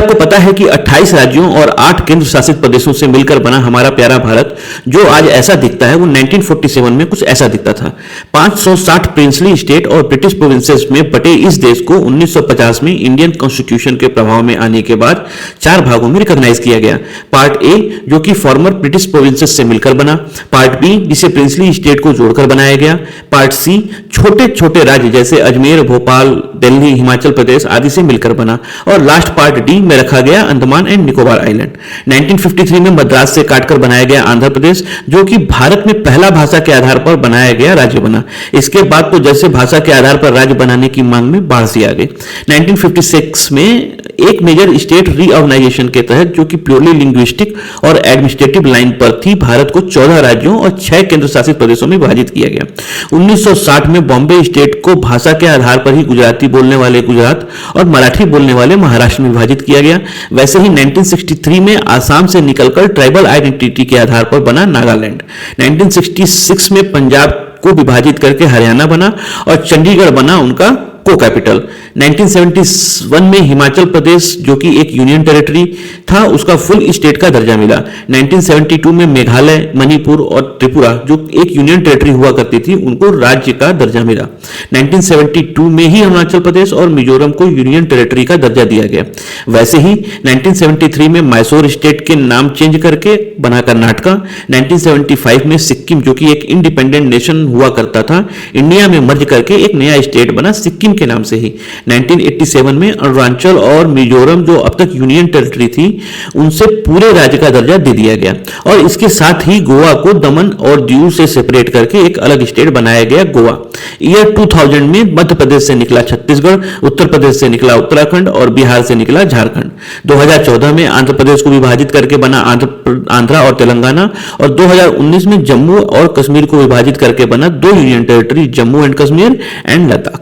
आपको पता है कि 28 राज्यों और 8 केंद्र शासित प्रदेशों से मिलकर बना हमारा प्यारा भारत जो आज ऐसा दिखता है वो 1947 में कुछ ऐसा दिखता था। 560 प्रिंसली स्टेट और ब्रिटिश प्रोविंसेस में बटे इस देश को 1950 में इंडियन कॉन्स्टिट्यूशन के प्रभाव में आने के बाद 4 भागों में रिकॉग्नाइज किया गया। पार्ट ए जो कि फॉर्मर ब्रिटिश प्रोविंसेस से मिलकर बना, पार्ट बी जिसे प्रिंसली स्टेट को जोड़कर बनाया गया, पार्ट सी छोटे छोटे राज्य जैसे अजमेर, भोपाल, दिल्ली, हिमाचल प्रदेश आदि से मिलकर बना, और लास्ट पार्ट डी में रखा गया अंडमान एंड निकोबार आइलैंड। 1953 में मद्रास से काटकर बनाया गया आंध्र प्रदेश जो कि भारत में पहला भाषा के आधार पर बनाया गया राज्य बना। इसके बाद तो जैसे भाषा के आधार पर राज्य बनाने की मांग में बाढ़ सी आ गई। 1956 में एक मेजर स्टेट रीऑर्गेनाइजेशन के तहत जो कि प्योरली लिंग्विस्टिक और एडमिनिस्ट्रेटिव लाइन पर थी, भारत को 14 राज्यों और 6 केंद्र शासित प्रदेशों में विभाजित किया गया। 1960 में बॉम्बे स्टेट को भाषा के आधार पर ही गुजराती बोलने वाले गुजरात और मराठी बोलने वाले महाराष्ट्र में विभाजित किया गया। वैसे ही 1963 में आसाम से निकलकर ट्राइबल आइडेंटिटी के आधार पर बना नागालैंड। 1966 में पंजाब को विभाजित करके हरियाणा बना और चंडीगढ़ बना उनका को कैपिटल। 1971 में हिमाचल प्रदेश जो कि एक यूनियन टेरिटरी था उसका फुल स्टेट का दर्जा मिला। 1972 में मेघालय, मणिपुर और त्रिपुरा जो एक यूनियन टेरिटरी हुआ करती थी उनको राज्य का दर्जा मिला। 1972 में ही अरुणाचल प्रदेश और मिजोरम को यूनियन टेरिटरी का दर्जा दिया गया। वैसे ही 1973 में मैसूर स्टेट के नाम चेंज करके बना कर्नाटका। 1975 में सिक्किम जो कि एक इंडिपेंडेंट नेशन हुआ करता था इंडिया में मर्ज करके एक नया स्टेट बना सिक्किम के नाम से ही। 1987 में अरुणाचल और मिजोरम जो अब तक यूनियन टेरिटरी थी उनसे पूरे राज्य का दर्जा दे दिया गया, और इसके साथ ही गोवा को दमन और दीव से सेपरेट करके एक अलग स्टेट बनाया गया गोवा। ईयर 2000 में मध्य प्रदेश से निकला छत्तीसगढ़, उत्तर प्रदेश से निकला उत्तराखंड और बिहार से निकला झारखंड। 2014 में आंध्र प्रदेश को विभाजित करके बना आंध्रा और तेलंगाना, और 2019 में जम्मू और कश्मीर को विभाजित करके बना 2 union territory Jammu and Kashmir and Ladakh.